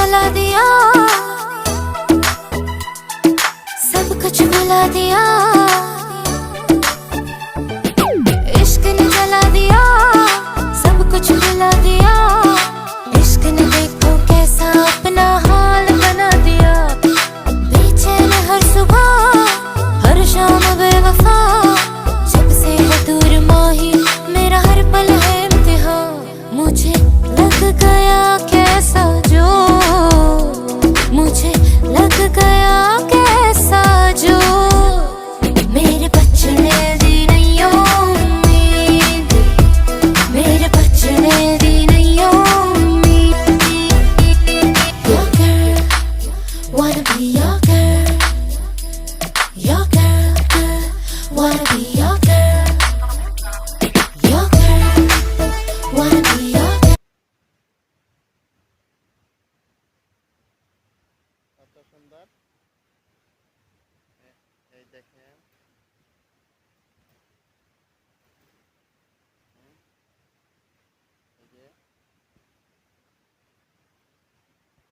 जला दिया, सब कुछ भुला दिया, इश्क ने जला दिया, सब कुछ भुला दिया, इश्क ने देखो कैसा अपना हाल बना दिया, बेचैन हर सुबह हर शाम बेवफा, जब से है दूर माही मेरा हर पल है इम्तिहान, मुझे लग गया कैसा जो, मुझे लग गया कैसा जो, मेरे बचने दी नहीं उम्मीद, मेरे बचने दी नहीं उम्मीद। Your girl, wanna be your girl, your girl, girl, wanna be your girl, your girl, wanna be your girl। কত সুন্দর, এই দেখেন।